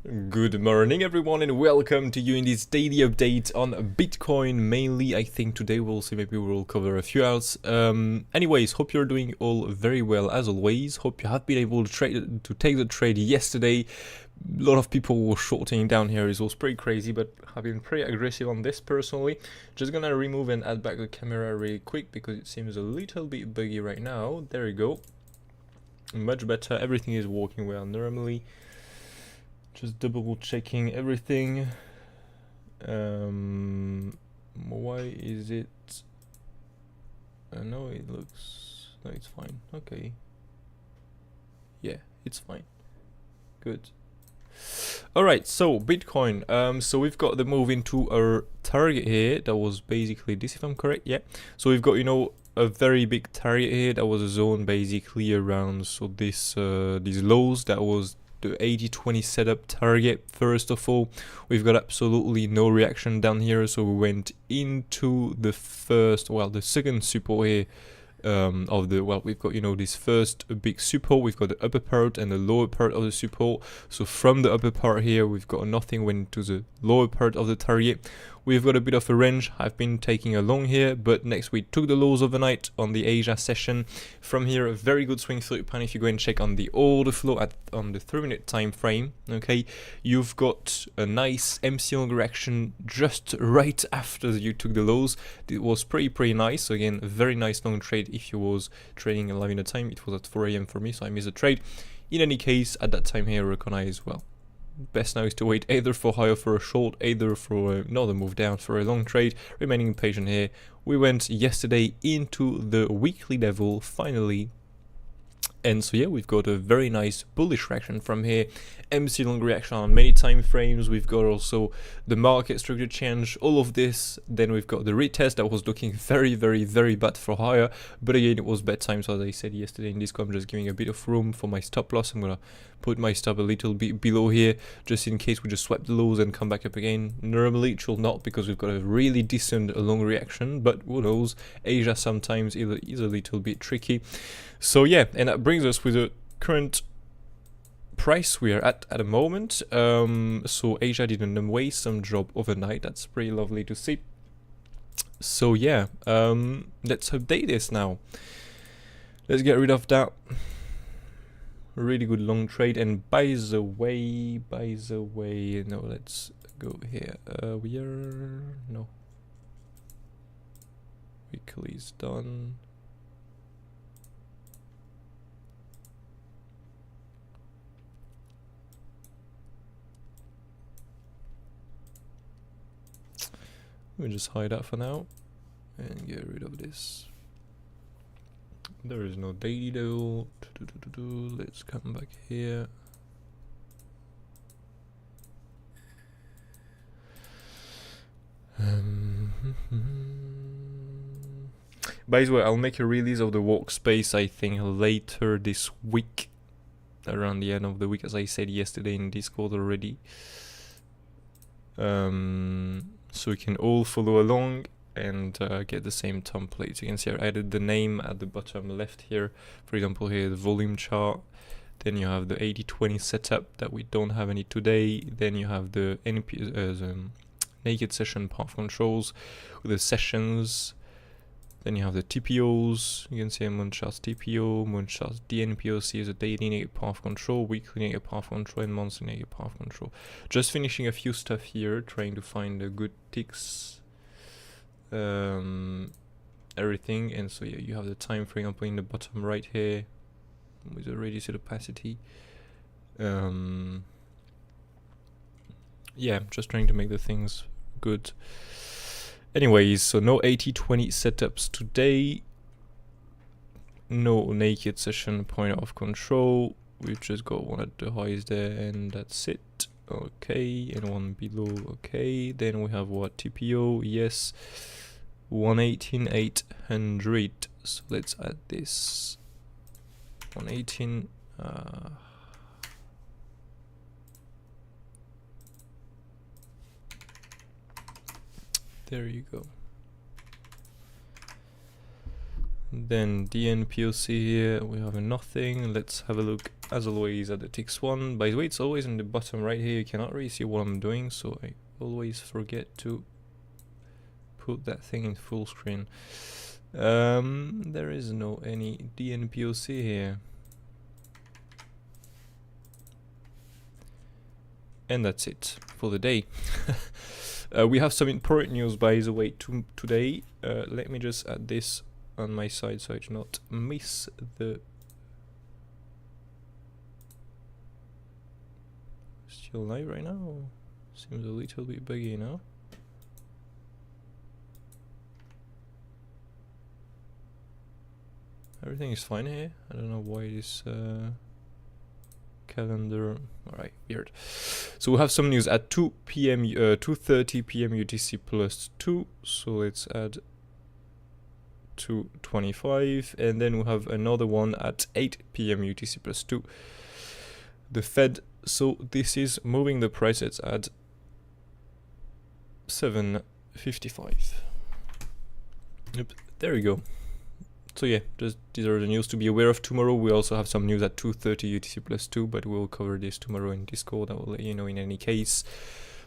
Good morning everyone and welcome to you in this daily update on Bitcoin. Mainly I think today we'll see, maybe we'll cover a few alts. Anyways, hope you're doing all very well as always. Hope you have been able to take the trade yesterday. A lot of people were shorting down here. It was pretty crazy, but I've been pretty aggressive on this personally. Just gonna remove and add back the camera really quick because it seems a little bit buggy right now. There you go. Much better. Everything is working well normally. Just double checking everything. Why is it? No, it looks. No, it's fine. Okay. Yeah, it's fine. Good. Alright, so Bitcoin. So we've got the move into our target here. That was basically this, if I'm correct. Yeah. So we've got, a very big target here. That was a zone basically around. So this these lows. That was the 80-20 setup target. First of all, we've got absolutely no reaction down here, so we went into the the second support here of the, we've got, this first big support. We've got the upper part and the lower part of the support. So from the upper part here, we've got nothing, went to the lower part of the target. We've got a bit of a range. I've been taking a long here, but next we took the lows overnight on the Asia session. From here, a very good swing through pan. If you go and check on the order flow on the 3-minute time frame, okay, you've got a nice MC long reaction just right after you took the lows. It was pretty nice. So again, a very nice long trade. If you was trading live in the time, it was at 4 AM for me, so I missed the trade. In any case, at that time here, recognize, well, best now is to wait either for higher for a short, either for another move down for a long trade. Remaining patient here. We went yesterday into the weekly level finally. And so yeah, we've got a very nice bullish reaction from here. MC long reaction on many time frames. We've got also the market structure change, all of this. Then we've got the retest that was looking very bad for higher. But again, it was bad time, so as I said yesterday in Discord, I'm just giving a bit of room for my stop loss. I'm gonna put my stop a little bit below here, just in case we just swipe the lows and come back up again. Normally it should not, because we've got a really decent long reaction, but who knows, Asia sometimes is a little bit tricky. So yeah, and that brings us with the current price we are at the moment. So Asia did a way some drop overnight. That's pretty lovely to see. So yeah, let's update this now. Let's get rid of that really good long trade. And by the way, no, let's go here. We are, no, weekly is done. We'll just hide that for now and get rid of this. There is no daily though. Let's come back here. By the way, I'll make a release of the workspace, I think, later this week, around the end of the week, as I said yesterday in Discord already. So we can all follow along and get the same templates. You can see I added the name at the bottom left here. For example, here the volume chart. Then you have the 80-20 setup that we don't have any today. Then you have the the naked session path controls with the sessions. Then you have the TPOs. You can see MOONCHARTS TPO, MOONCHARTS DNPOC is a daily negative path control, weekly negative path control, and monthly negative path control. Just finishing a few stuff here, trying to find the good ticks, everything. And so yeah, you have the time, for example, in the bottom right here with the reduced opacity. Yeah, just trying to make the things good. Anyways, so no 80-20 setups today, no naked session point of control. We've just got one at the highs there, and that's it. Okay, and one below. Okay, then we have what, TPO? Yes, 118,800. So let's add this 118. There you go. Then DNPOC here, we have nothing. Let's have a look as always at the TX1. By the way, it's always in the bottom right here. You cannot really see what I'm doing, so I always forget to put that thing in full screen. There is no any DNPOC here. And that's it for the day. We have some important news by the way today. Let me just add this on my side so I do not miss the... Still live right now? Seems a little bit buggy now. Everything is fine here. I don't know why this calendar... Alright, weird. So we have some news at 2 p.m. 2:30 p.m. UTC plus 2. So let's add 2:25, and then we have another one at 8 p.m. UTC plus 2. The Fed. So this is moving the prices at 7.55. Yep, there we go. So yeah, just these are the news to be aware of. Tomorrow we also have some news at 2:30 UTC plus 2, but we'll cover this tomorrow in Discord. I will let you know in any case.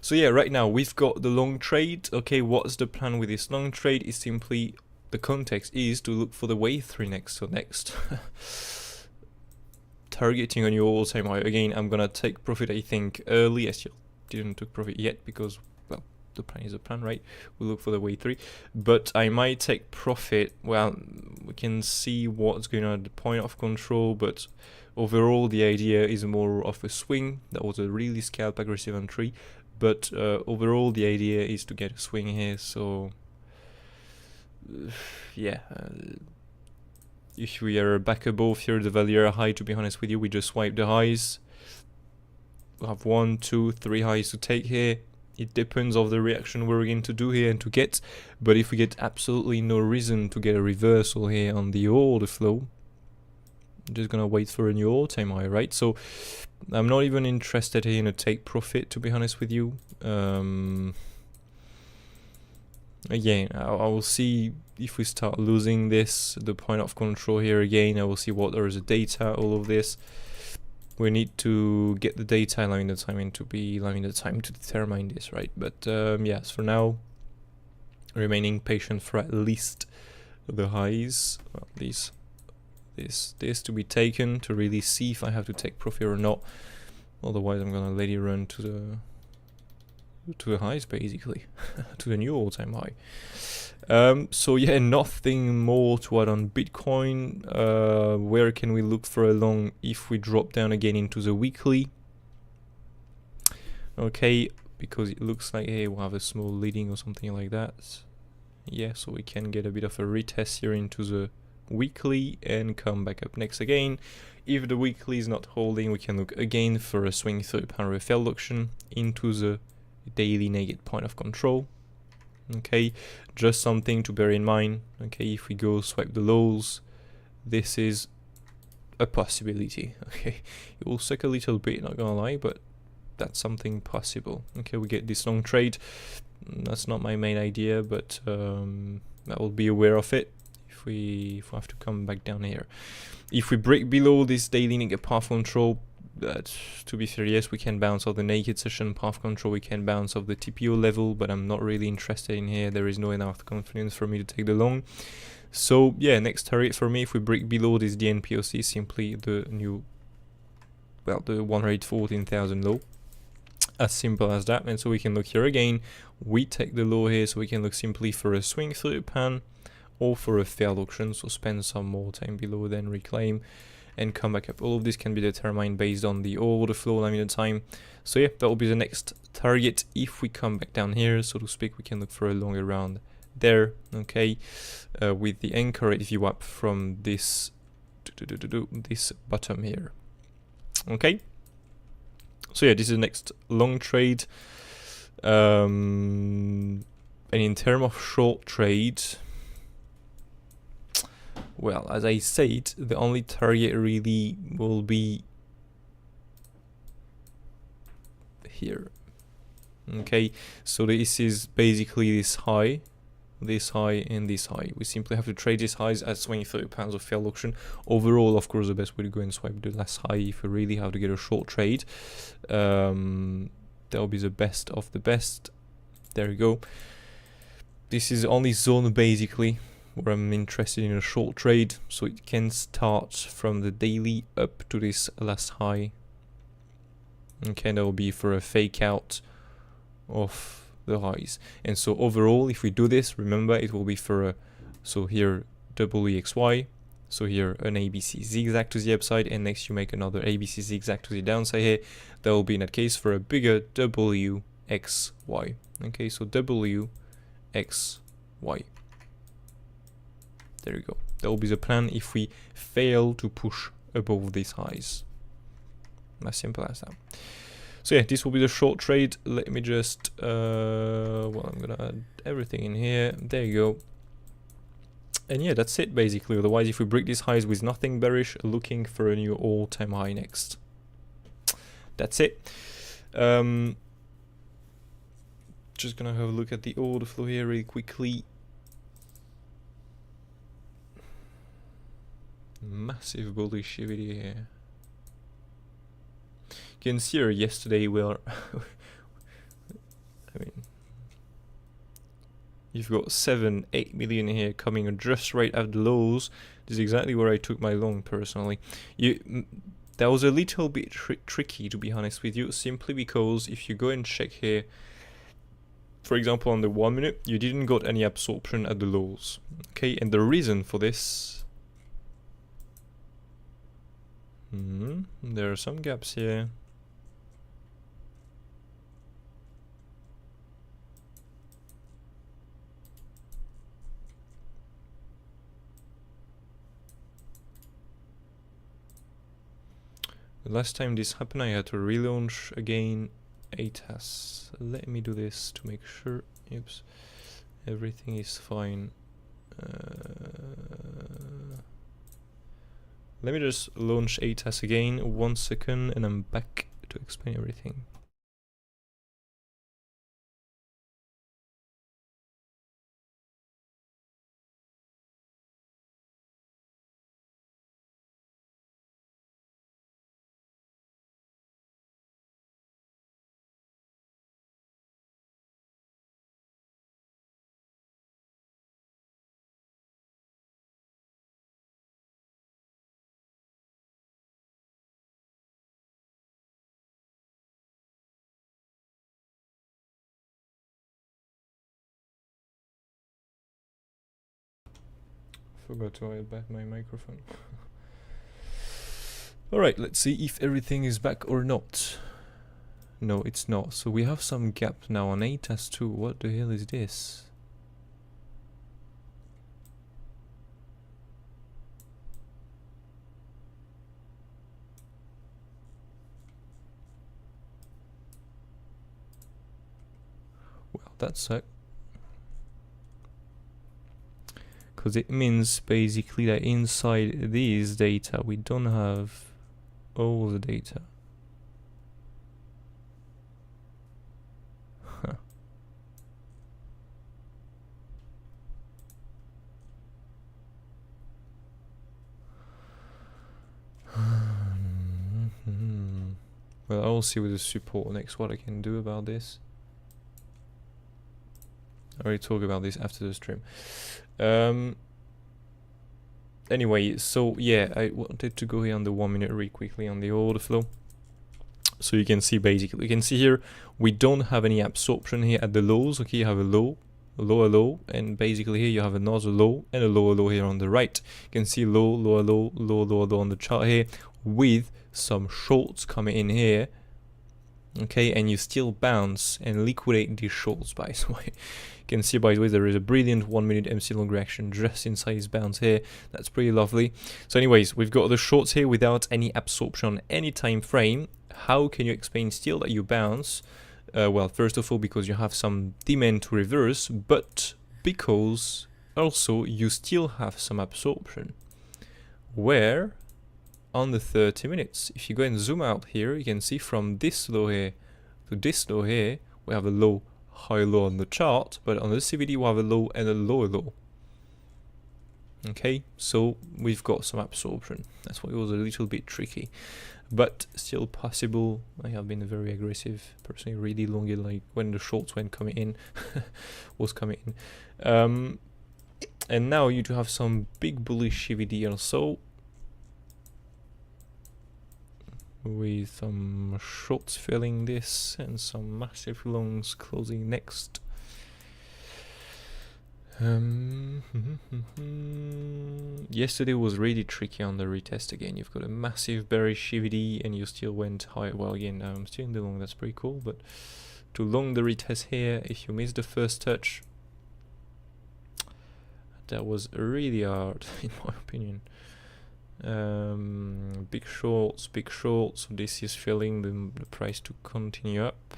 So yeah, right now we've got the long trade. Okay, what's the plan with this long trade? Is simply, the context is to look for the wave 3 next. So next, targeting on your all-time high. Again, I'm gonna take profit, I think, early. I still didn't take profit yet because, well, the plan is a plan, right? We'll look for the wave 3, but I might take profit. Well, we can see what's going on at the point of control, but overall the idea is more of a swing. That was a really scalp aggressive entry, but overall the idea is to get a swing here. So yeah, if we are back above here the value high, to be honest with you, we just swipe the highs. We have 1, 2, 3 highs to take here. It depends of the reaction we're going to do here and to get, but if we get absolutely no reason to get a reversal here on the order flow, I'm just gonna wait for a new all-time high, right? So I'm not even interested here in a take profit, to be honest with you. Again, I will see if we start losing this, the point of control here again. I will see what there is a data, all of this. We need to get the data, allowing the time to determine this, right? But yes, for now, remaining patient for at least the highs. Well, this to be taken to really see if I have to take profit or not. Otherwise, I'm gonna let it run to the highs, basically, to the new all-time high. So yeah, nothing more to add on Bitcoin. Where can we look for a long if we drop down again into the weekly? Okay, because it looks like, hey, we'll have a small leading or something like that. Yeah, so we can get a bit of a retest here into the weekly and come back up next again. If the weekly is not holding, we can look again for a swing through pound failed auction into the daily negative point of control. Okay, just something to bear in mind. Okay, if we go swipe the lows, this is a possibility. Okay, it will suck a little bit, not gonna lie, but that's something possible. Okay, we get this long trade. That's not my main idea, but I will be aware of it if we have to come back down here. If we break below this daily negative path control, to be fair, yes, we can bounce off the naked session path control, we can bounce off the TPO level, but I'm not really interested in here. There is no enough confidence for me to take the long. So yeah, next target for me, if we break below this DNPOC, simply the new, well, the 114,000 low. As simple as that. And so we can look here again, we take the low here, so we can look simply for a swing through pan or for a failed auction, so spend some more time below, then reclaim and come back up. All of this can be determined based on the order flow limited time. So yeah, that will be the next target. If we come back down here, so to speak, we can look for a longer round there. Okay, with the anchor rate VWAP from this this bottom here. Okay, so yeah, this is the next long trade. And in terms of short trade, well, as I said, the only target really will be here. Okay, so this is basically this high. this high, and this high. We simply have to trade these highs as £23 of failed auction. Overall, of course, the best way to go and swipe the last high if you really have to get a short trade. That'll be the best of the best. There you go. This is only zone basically where I'm interested in a short trade, so it can start from the daily up to this last high. Okay, that will be for a fake out of the highs. And so overall, if we do this, remember it will be for a, so here double EXY, so here an ABC zigzag to the upside, and next you make another ABC zigzag to the downside here. That will be in that case for a bigger WXY. Okay, so WXY. There you go. That will be the plan if we fail to push above these highs. As simple as that. So yeah, this will be the short trade. Let me just, well, I'm gonna add everything in here. There you go. And yeah, that's it basically. Otherwise, if we break these highs with nothing bearish, looking for a new all-time high next. That's it. Just gonna have a look at the order flow here really quickly. Massive bullish video here. You can see here yesterday where I mean, you've got 7-8 million here coming just right at the lows. This is exactly where I took my long personally. That was a little bit tricky, to be honest with you, simply because if you go and check here, for example on the 1 minute, you didn't got any absorption at the lows. Okay, and the reason for this, there are some gaps here. The last time this happened, I had to relaunch again ATAS. Let me do this to make sure. Oops, everything is fine. Let me just launch ATAS again, 1 second, and I'm back to explain everything. Forgot to add back my microphone. Alright, let's see if everything is back or not. No, it's not. So we have some gap now on ATAS too. What the hell is this? Well, that sucks. Because it means basically that inside these data we don't have all the data. Huh. Well, I'll see with the support next what I can do about this. I already talk about this after the stream. Anyway, so yeah, I wanted to go here on the 1 minute really quickly on the order flow. So you can see basically, you can see here, we don't have any absorption here at the lows. Okay, you have a low, a lower low, and basically here you have another low and a lower low here on the right. You can see low, lower low, low, lower low on the chart here with some shorts coming in here. Okay, and you still bounce and liquidate these shorts, by the way. You can see, by the way, there is a brilliant 1 minute MC long reaction just inside his bounce here. That's pretty lovely. So anyways, we've got the shorts here without any absorption on any time frame. How can you explain still that you bounce? Well, first of all, because you have some demand to reverse, but because also you still have some absorption. Where on the 30 minutes, if you go and zoom out here, you can see from this low here to this low here, we have a low high low on the chart, but on the CVD we have a low and a lower low. Okay, so we've got some absorption. That's why it was a little bit tricky, but still possible. I have been very aggressive, personally, really long it, like when the shorts went coming in, was coming in. And now you do have some big bullish CVD also, with some shorts filling this and some massive longs closing next. Yesterday was really tricky on the retest again. You've got a massive bearish CVD and you still went high. Well, again, I'm still in the long, that's pretty cool, but to long the retest here, if you miss the first touch, that was really hard in my opinion. Big shorts, so this is filling the price to continue up.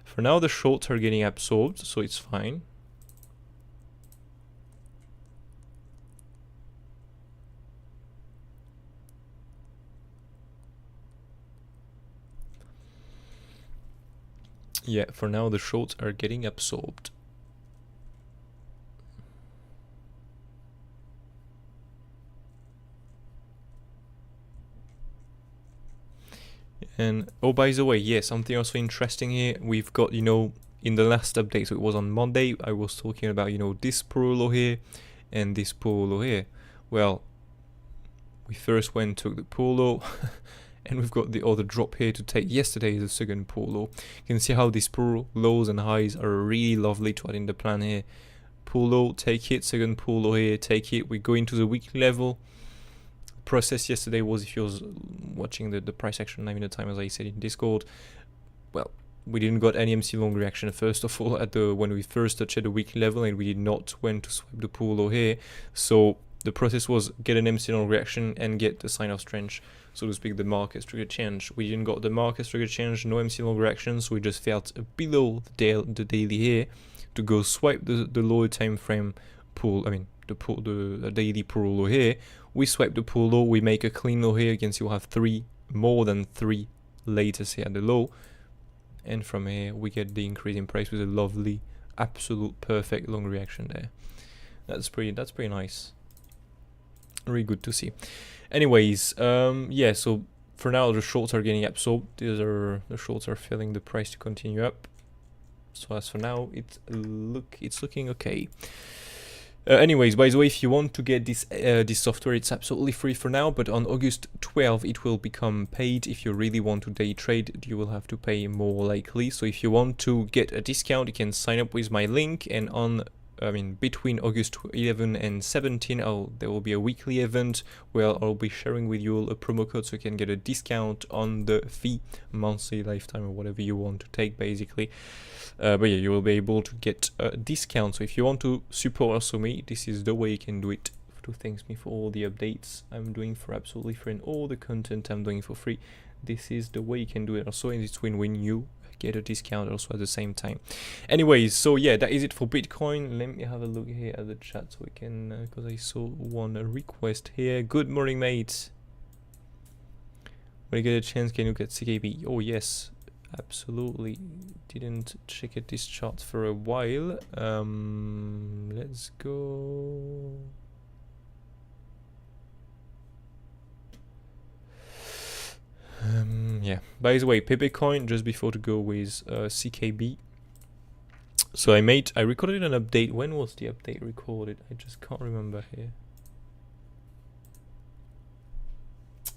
For now the shorts are getting absorbed, so it's fine. Yeah, for now the shorts are getting absorbed. And oh, by the way, yeah, something also interesting here. We've got, you know, in the last update, so it was on Monday, I was talking about, you know, this poor low here and this poor low here. Well, we first went took the poor low and we've got the other drop here to take. Yesterday is the second poor low. You can see how these poor lows and highs are really lovely to add in the plan here. Poor low, take it, second poor low here, take it. We go into the weekly level. Process yesterday was, if you was watching the price action 9 minute time, as I said in Discord, well, we didn't got any MC long reaction first of all at the when we first touched the weekly level, and we did not went to swipe the pool low here. So the process was get an MC long reaction and get the sign of strength, so to speak, the market structure change. We didn't got the market structure change, no MC long reaction, so we just felt below the daily here to go swipe the lower time frame pool. I mean the daily pool low here. We swipe the pool low, we make a clean low here. You can see we'll have more than three latest here at the low, and from here we get the increase in price with a lovely, absolute perfect long reaction there. That's pretty nice, really good to see. Anyways, yeah, so for now the shorts are getting absorbed. The shorts are filling the price to continue up. So as for now, it's looking okay. Anyways, by the way, if you want to get this software, it's absolutely free for now, but on August 12 it will become paid. If you really want to day trade, you will have to pay more likely. So if you want to get a discount, you can sign up with my link, and on between August 11 and 17 there will be a weekly event where I'll be sharing with you all a promo code, so you can get a discount on the fee, monthly, lifetime, or whatever you want to take basically. But yeah, you will be able to get a discount. So if you want to support also me, this is the way you can do it. To thank me for all the updates I'm doing for absolutely free and all the content I'm doing for free. This is the way you can do it also, and it's win-win. You get a discount also at the same time. Anyways, so yeah, that is it for Bitcoin. Let me have a look here at the chat so we can, because I saw one request here. Good morning, mate. When you get a chance, can you look at CKB? Oh yes, absolutely. Didn't check at this chart for a while. Let's go. Yeah, by the way, PEPE coin, just before to go with CKB. So I recorded an update. When was the update recorded? I just can't remember here.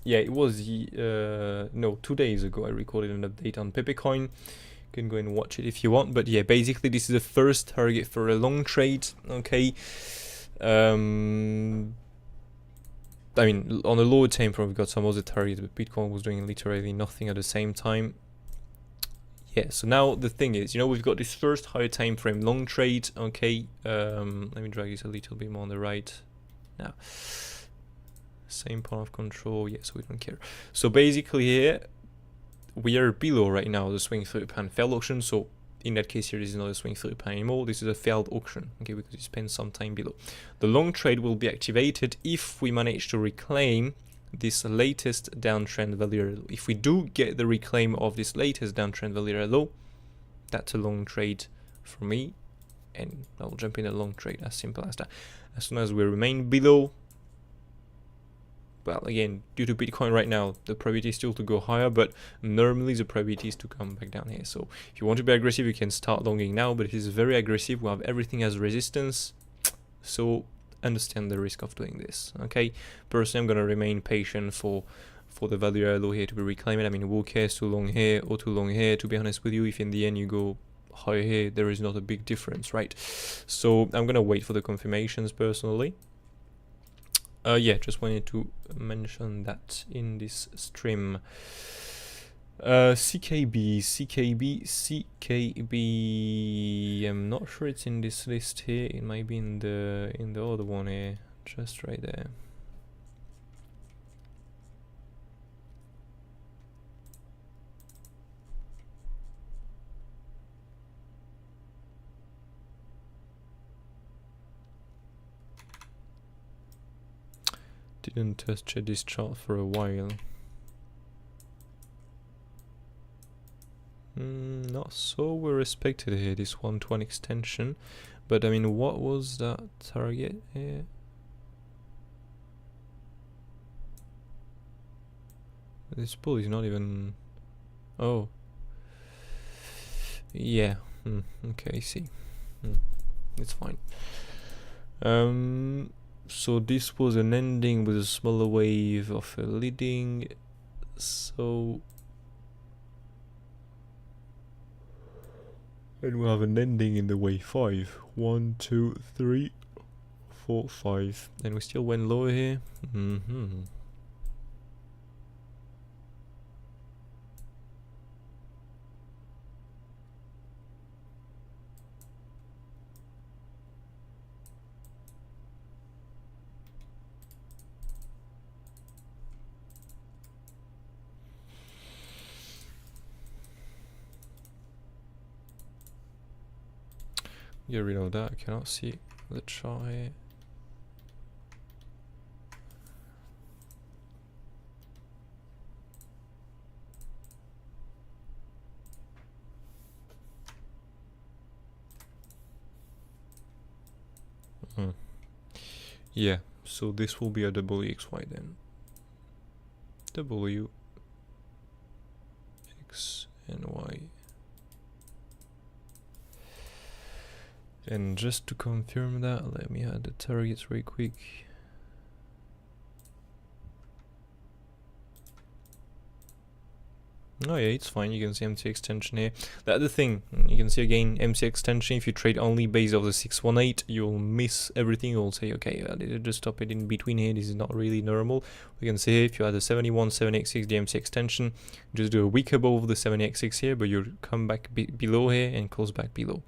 Yeah, it was no, 2 days ago I recorded an update on PEPE coin. You can go and watch it if you want. But yeah, basically this is the first target for a long trade. Okay. I mean, on a lower time frame, we've got some other targets, but Bitcoin was doing literally nothing at the same time. Yeah, so now the thing is, you know, we've got this first higher time frame long trade. Okay, let me drag this a little bit more on the right. Now, same point of control. Yeah, so we don't care. So basically here, we are below right now the swing through pan failed auction. So in that case here, this is not a swing through pan anymore. This is a failed auction. Okay, because you spend some time below. The long trade will be activated if we manage to reclaim this latest downtrend value low. If we do get the reclaim of this latest downtrend value low, that's a long trade for me, and I'll jump in a long trade, as simple as that. As soon as we remain below, well, again, due to Bitcoin right now, the probability is still to go higher, but normally the probability is to come back down here. So if you want to be aggressive, you can start longing now, but it is very aggressive. We have everything as resistance, so understand the risk of doing this. Okay, personally, I'm gonna remain patient for the value low here to be reclaimed. I mean, who cares too long here or too long here? To be honest with you, if in the end you go higher here, there is not a big difference, right? So I'm gonna wait for the confirmations personally. Yeah, just wanted to mention that in this stream. CKB, I'm not sure it's in this list here. It might be in the other one here, just right there. Didn't touch this chart for a while. Not so well respected here, this 1-to-1 extension. But I mean, what was that target here? This bull is not even... Oh. Yeah. Okay, I see. It's fine. So this was an ending with a smaller wave of a leading. So... and we have an ending in the wave 5. 1, 2, 3, 4, 5. And we still went lower here. Get rid of that, I cannot see the chart here. Yeah, so this will be a WXY then. W, X, and Y. And just to confirm that, let me add the targets very quick. Oh yeah, it's fine. You can see MC extension here. That's the thing. You can see again MC extension. If you trade only based off the 618, you'll miss everything. You'll say, okay, did I just stop it in between here? This is not really normal. We can see here, if you had the 71, 786, the MC extension, just do a week above the 786 here, but you'll come back below here and close back below.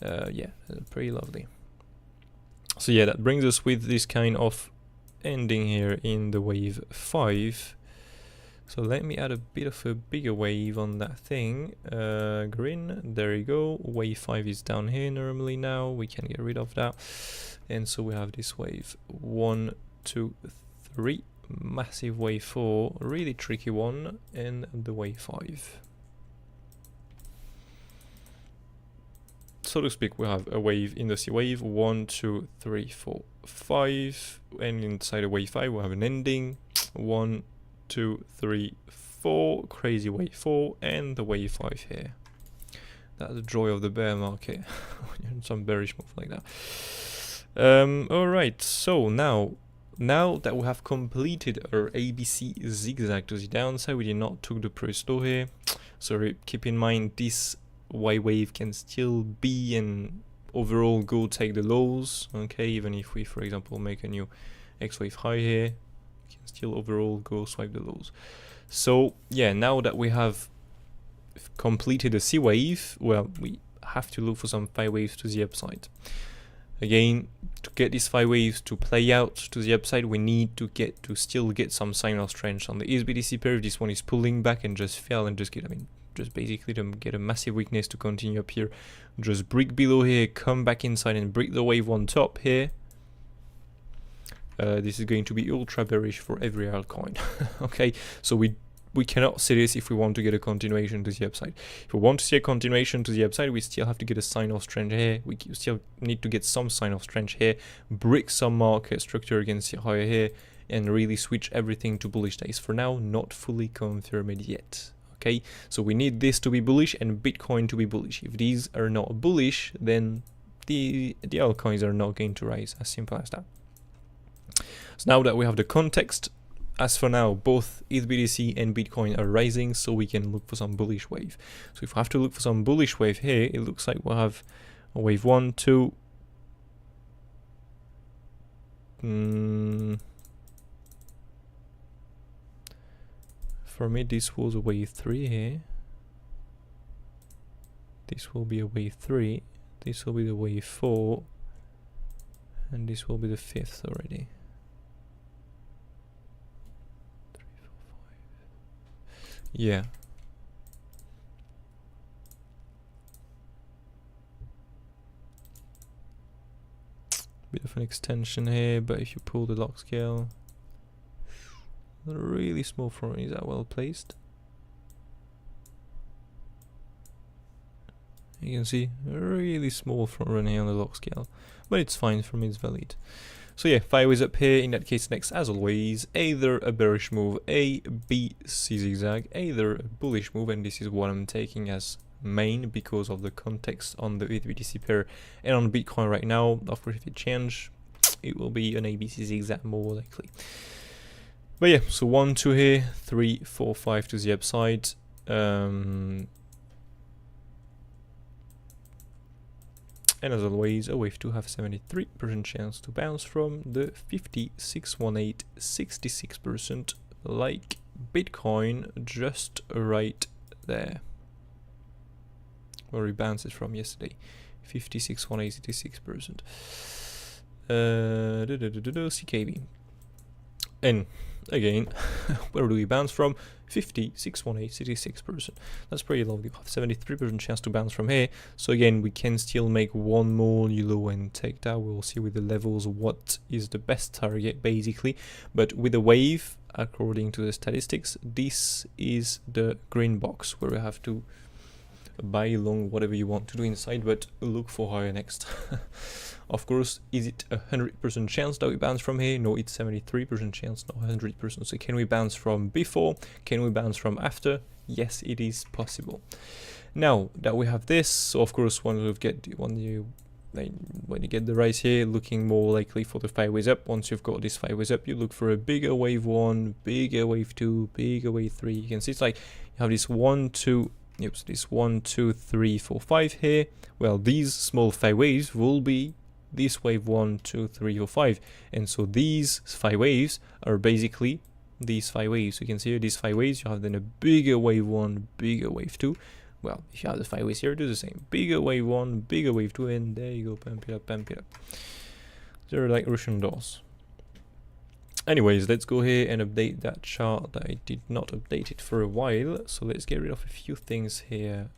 Yeah, pretty lovely. So yeah, that brings us with this kind of ending here in the wave 5. So let me add a bit of a bigger wave on that thing. Green, there you go. Wave 5 is down here normally now. We can get rid of that. And so we have this wave 1, 2, 3. Massive wave 4, really tricky one, and the wave 5. So to speak, we have a wave in the C wave 1, 2, 3, 4, 5, and inside a wave 5 we have an ending 1, 2, 3, 4, crazy wave 4, and the wave 5 here. That's the joy of the bear market. Some bearish move like that. Alright, so now that we have completed our ABC zigzag to the downside, we did not took the previous low here. So keep in mind this Y wave can still be and overall go take the lows, okay, even if we, for example, make a new X wave high here, we can still overall go swipe the lows. So yeah, now that we have completed the C wave, well, we have to look for some phi waves to the upside. Again, to get these phi waves to play out to the upside, we need to still get some sign of strength on the BTC pair. If this one is pulling back and just fell and just get, just basically to get a massive weakness to continue up here, just break below here, come back inside and break the wave on top here. this is going to be ultra bearish for every altcoin. Okay, so we cannot see this if we want to get a continuation to the upside. If we want to see a continuation to the upside, we still have to get a sign of strength here. We still need to get some sign of strength here, break some market structure against the higher here, and really switch everything to bullish days. For now, not fully confirmed yet. Okay, so we need this to be bullish and Bitcoin to be bullish. If these are not bullish, then the altcoins are not going to rise. As simple as that. So now that we have the context, as for now, both ETH/BTC and Bitcoin are rising, so we can look for some bullish wave. So if we have to look for some bullish wave here, it looks like we'll have a wave 1, 2. For me, this was a wave 3 here. This will be a wave 3. This will be the wave 4. And this will be the 5th already. 3, 4, 5. Yeah. Bit of an extension here, but if you pull the log scale, really small front. Is that well placed? You can see a really small front run here on the log scale, but it's fine for me, it's valid. So yeah, 5 ways up here. In that case, next, as always, either a bearish move, A, B, C zigzag, either a bullish move, and this is what I'm taking as main because of the context on the ETH/BTC pair and on Bitcoin right now. Of course, if it change, it will be an ABC zigzag more likely. But yeah, so 1, 2 here, 3, 4, 5 to the upside. And as always, a wave 2 have 73% chance to bounce from the 5618, 66%, like Bitcoin just right there. Where we bounced it from yesterday. 5618, 66%. CKB. And again, where do we bounce from? 5618, 66%. That's pretty low. We have 73% chance to bounce from here. So again, we can still make one more low and take that. We'll see with the levels what is the best target basically. But with the wave, according to the statistics, this is the green box where we have to buy long whatever you want to do inside, but look for higher next. Of course, is it 100% chance that we bounce from here? No, it's 73% chance, not 100%. So can we bounce from before? Can we bounce from after? Yes, it is possible. Now that we have this, so of course, when you get the rise here, looking more likely for the 5 ways up. Once you've got this 5 ways up, you look for a bigger wave 1, bigger wave 2, bigger wave 3. You can see it's like you have this 1, 2. Oops, this 1, 2, 3, 4, 5 here. Well, these small 5 waves will be this wave 1, 2, 3, or 5. And so these 5 waves are basically these 5 waves. So you can see here, these 5 waves, you have then a bigger wave 1, bigger wave 2. Well, if you have the 5 waves here, do the same. Bigger wave 1, bigger wave 2, and there you go, pump it up, pump it up. They're like Russian dolls. Anyways, let's go here and update that chart that I did not update it for a while. So let's get rid of a few things here.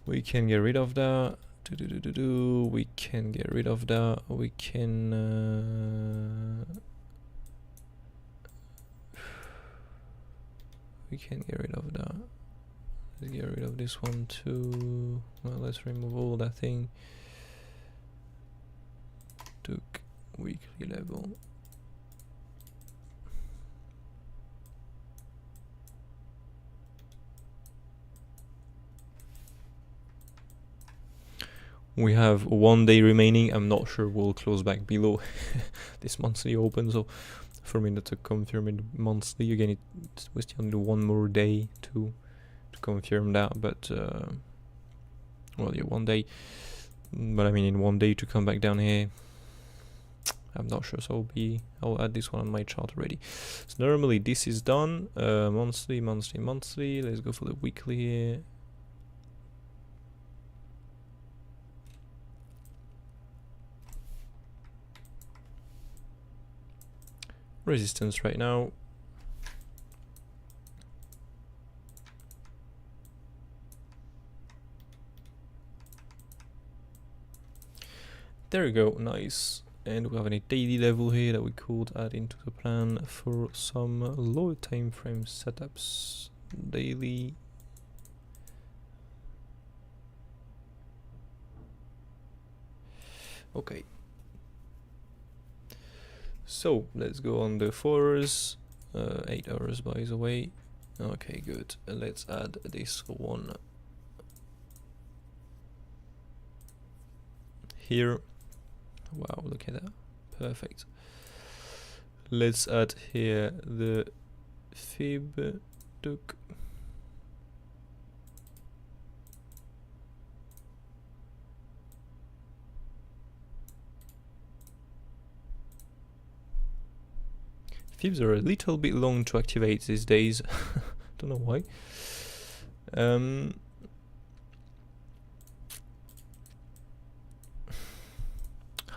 We can get rid of that. We can get rid of that. We can get rid of that. Let's get rid of this one too. Well, let's remove all that thing. Took weekly level. We have 1 day remaining. I'm not sure we'll close back below this monthly open, so for me not to confirm it monthly again, we still need 1 more day to confirm that. But well, yeah, 1 day. But I mean, in 1 day to come back down here, I'm not sure. So I'll add this one on my chart already. So normally this is done. Monthly. Let's go for the weekly here. Resistance right now. there you go, nice. And we have a daily level here that we could add into the plan for some lower time frame setups. Daily. Okay. So let's go on the 4 hours, 8 hours by the way. Okay, good. Let's add this one here. Wow, look at that. Perfect. Let's add here the fib duck. Fibs are a little bit long to activate these days. Don't know why.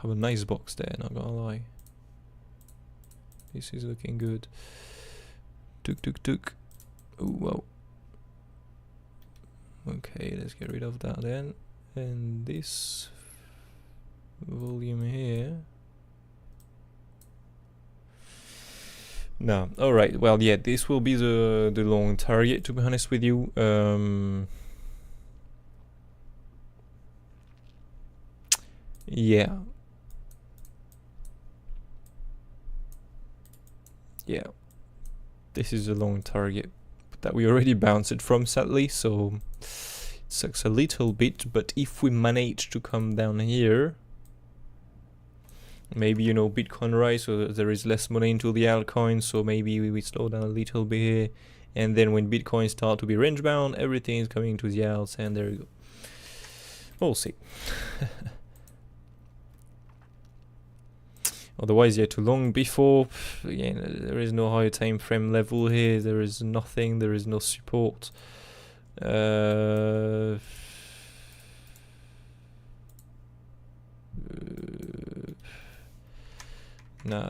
Have a nice box there, not gonna lie. This is looking good. Tuk tuk tuk. Oh wow. Okay, let's get rid of that then. And this volume here. No, alright, well yeah, this will be the long target, to be honest with you. Yeah. Yeah. This is a long target that we already bounced it from, sadly, so it sucks a little bit, but if we manage to come down here, maybe, you know, Bitcoin rise, so there is less money into the altcoins, so maybe we slow down a little bit here, and then when Bitcoin start to be range bound, everything is coming to the alts, and there you go. We'll see. Otherwise, yeah, too long before. Again, there is no higher time frame level here. There is nothing. There is no support. Nah,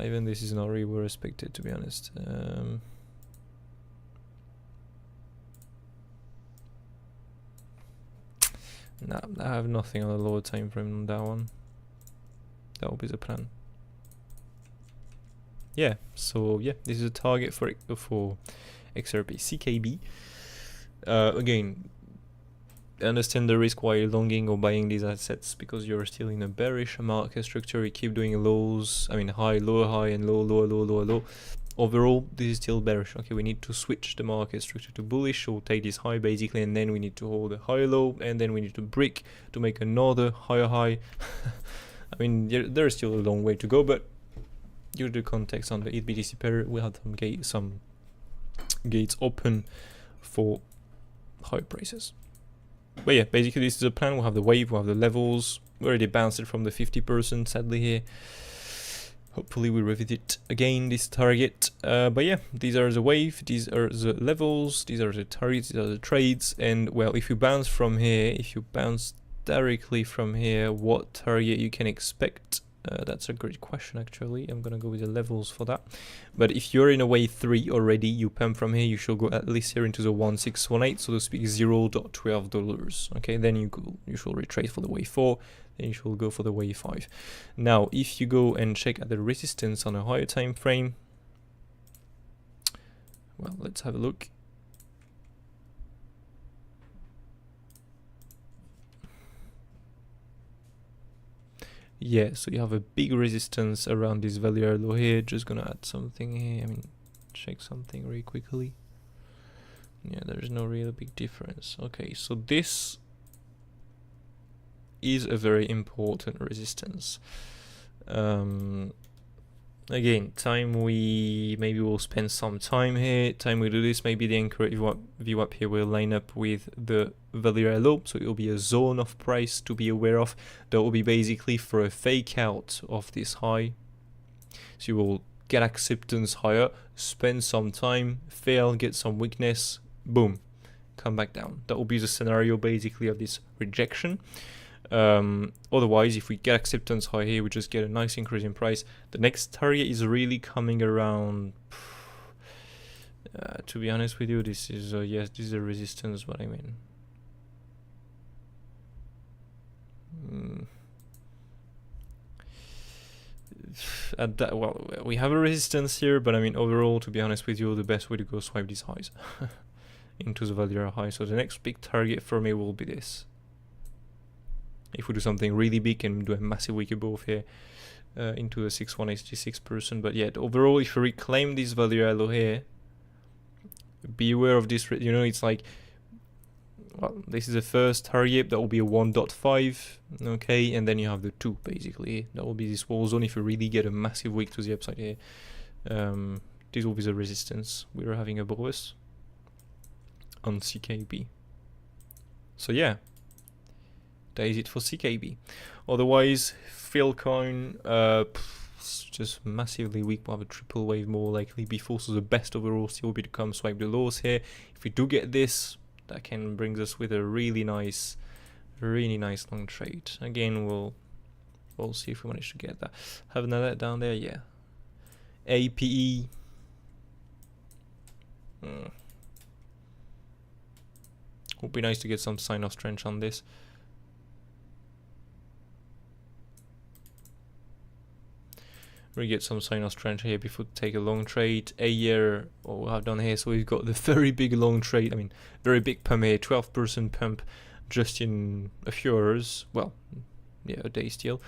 even this is not really well respected, to be honest. Nah, I have nothing on the lower time frame on that one. That will be the plan. Yeah, so yeah, this is a target for XRP CKB. Again, understand the risk while you're longing or buying these assets, because you're still in a bearish market structure. You keep doing lows, I mean high, lower, high, and low, lower, low, lower, low. Overall, this is still bearish. Okay, we need to switch the market structure to bullish, or take this high basically, and then we need to hold a higher low, and then we need to break to make another higher high. I mean, there is still a long way to go, but due to the context on the BTC pair, we had some gates open for high prices. But yeah, basically this is a plan. We'll have the wave, we'll have the levels. We already bounced it from the 50% sadly here. Hopefully we revisit again this target. But yeah, these are the wave, these are the levels, these are the targets, these are the trades. And well, if you bounce from here, if you bounce directly from here, what target you can expect? That's a great question actually. I'm gonna go with the levels for that. But if you're in a wave 3 already, you pump from here, you should go at least here into the 1618, so to speak, $0.12. Okay, then you should retrace for the wave 4, then you should go for the wave 5. Now, if you go and check at the resistance on a higher time frame, well, let's have a look. Yeah, so you have a big resistance around this value low here. Just gonna add something here. I mean, check something really quickly. Yeah, there's no real big difference. Okay, so this is a very important resistance. Again, maybe we'll spend some time here. Time we do this, maybe the anchor view up here will line up with the value low, so it will be a zone of price to be aware of. That will be basically for a fake out of this high. So you will get acceptance higher, spend some time, fail, get some weakness, boom, come back down. That will be the scenario basically of this rejection. Otherwise, if we get acceptance high here, we just get a nice increase in price. The next target is really coming around. To be honest with you, this is yes, this is a resistance, but I mean, at that, well, we have a resistance here, but I mean overall, to be honest with you, the best way to go swipe these highs into the value high. So the next big target for me will be this. If we do something really big and do a massive week above here into the 6186%, but yet overall, if you reclaim this value low here, be aware of this. You know, it's like, well, this is the first target, that will be a 1.5, okay, and then you have the 2 basically. That will be this wall zone. If you really get a massive week to the upside here, this will be the resistance we are having above us on CKB. So yeah, that is it for CKB. Otherwise, Philcoin, just massively weak. We'll have a triple wave more likely before, so the best overall still will be to come swipe the lows here. If we do get this, that can bring us with a really nice long trade. Again, we'll see if we manage to get that. Have another down there, yeah. APE. Would be nice to get some sign of strength on this. We get some sign of strength here before we take a long trade. A year, what we have done here, so we've got the very big long trade. I mean, very big pump here, 12% pump just in a few hours. Well, yeah, a day still.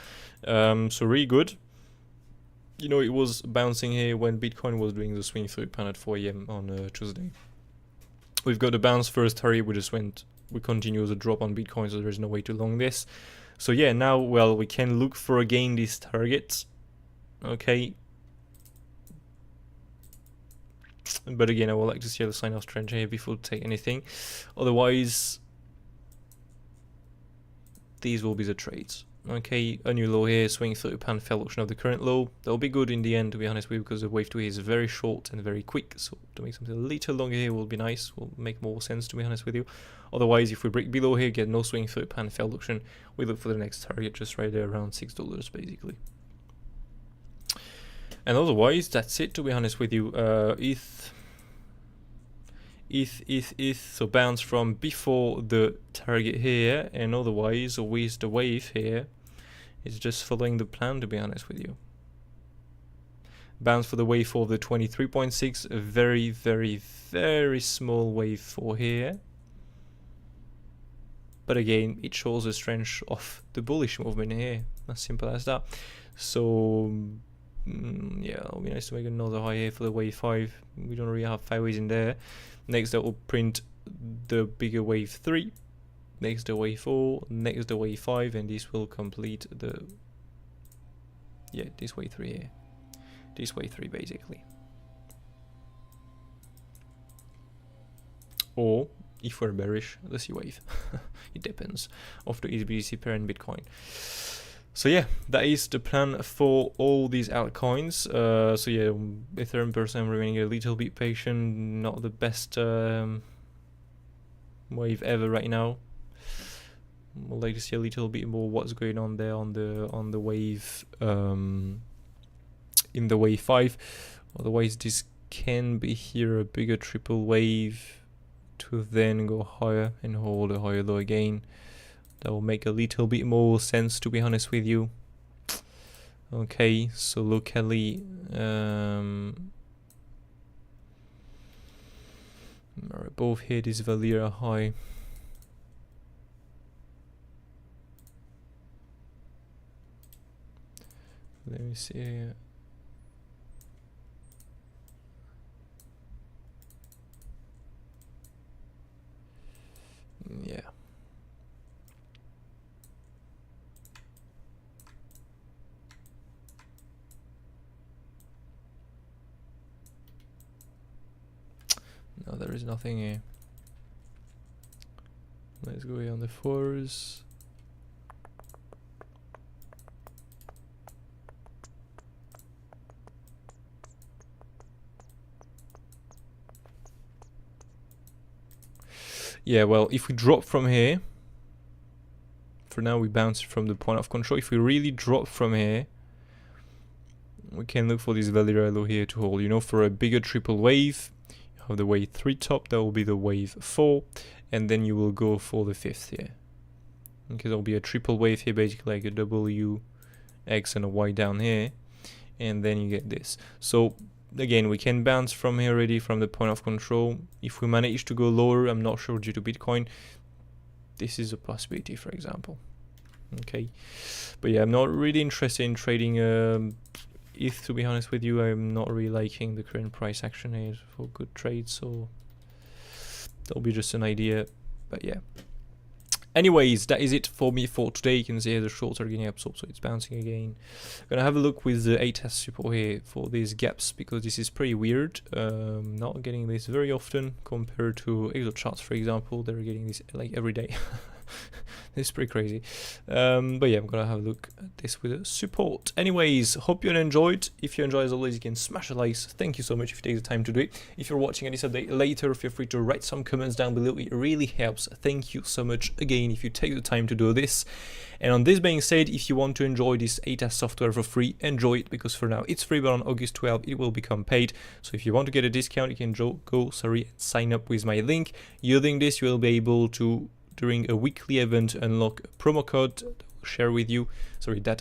So really good. You know, it was bouncing here when Bitcoin was doing the swing through pan at 4 AM on Tuesday. We've got the bounce first target. We continue the drop on Bitcoin, so there's no way to long this. So yeah, now, well, we can look for again these targets. Okay, but again, I would like to see the sign of strength here before we take anything. Otherwise, these will be the trades. Okay, a new low here, swing through pan, fail option of the current low. That will be good in the end, to be honest with you, because the wave 2 is very short and very quick. So to make something a little longer here will be nice, will make more sense, to be honest with you. Otherwise, if we break below here, get no swing through pan, fail option, we look for the next target just right there around $6 basically. And otherwise, that's it, to be honest with you. ETH, so bounce from before the target here, and otherwise, with the wave here, it's just following the plan, to be honest with you. Bounce for the wave for the 23.6, a very, very, very small wave for here. But again, it shows the strength of the bullish movement here, as simple as that. So yeah, it'll be nice to make another high here for the wave 5. We don't really have 5 waves in there. Next, that will print the bigger wave 3. Next, the wave 4. Next, the wave 5, and this will complete the, yeah, this wave 3 here. This wave 3 basically. Or if we're bearish, the C wave. It depends of the BTC pair and Bitcoin. So yeah, that is the plan for all these altcoins. So yeah, Ethereum person, I'm remaining a little bit patient. Not the best wave ever right now. I'd like to see a little bit more what's going on there on the wave in the wave 5. Otherwise, this can be here a bigger triple wave to then go higher and hold a higher low again. That will make a little bit more sense, to be honest with you. Okay, so locally, both here, this value are high. Let me see here. Yeah. No, there is nothing here. Let's go here on the 4s. Yeah, well, if we drop from here, for now we bounce from the point of control. If we really drop from here, we can look for this value low here to hold. You know, for a bigger triple wave, you have the wave 3 top, that will be the wave 4, and then you will go for the 5th here. Okay, there will be a triple wave here, basically like a W, X, and a Y down here. and then you get this. So again, we can bounce from here already from the point of control. If we manage to go lower, I'm not sure due to Bitcoin, this is a possibility, for example. Okay, but yeah, I'm not really interested in trading ETH, to be honest with you. I'm not really liking the current price action here for good trades, so that'll be just an idea. But yeah, anyways, that is it for me for today. You can see here the shorts are getting absorbed, so it's bouncing again. Gonna have a look with the A-test support here for these gaps, because this is pretty weird. Not getting this very often compared to MOONCHARTS, for example. They're getting this like every day. This is pretty crazy. But yeah, I'm gonna have a look at this with a support. Anyways, hope you enjoyed. If you enjoyed, as always, you can smash a like. Thank you so much if you take the time to do it. If you're watching this update later, feel free to write some comments down below. It really helps. Thank you so much again if you take the time to do this. And on this being said, if you want to enjoy this A-test software for free, enjoy it, because for now it's free, but on August 12th it will become paid. So if you want to get a discount, you can go sign up with my link. Using this, you will be able to, during a weekly event, unlock a promo code that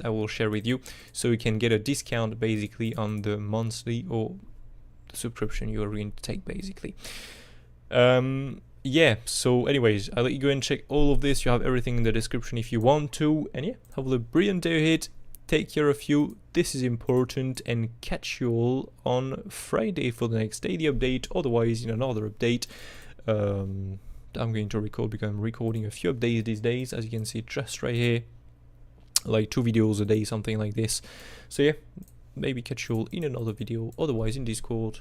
I will share with you, so you can get a discount basically on the monthly or the subscription you are going to take, basically. Yeah, so anyways, I'll let you go and check all of this. You have everything in the description if you want to. And yeah, have a brilliant day ahead. Take care of you. This is important, and catch you all on Friday for the next daily update. Otherwise, in another update. I'm going to record, because I'm recording a few updates these days, as you can see just right here, like 2 videos a day, something like this. So yeah, maybe catch you all in another video, otherwise in Discord.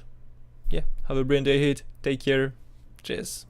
Yeah, have a brilliant day ahead, take care, cheers.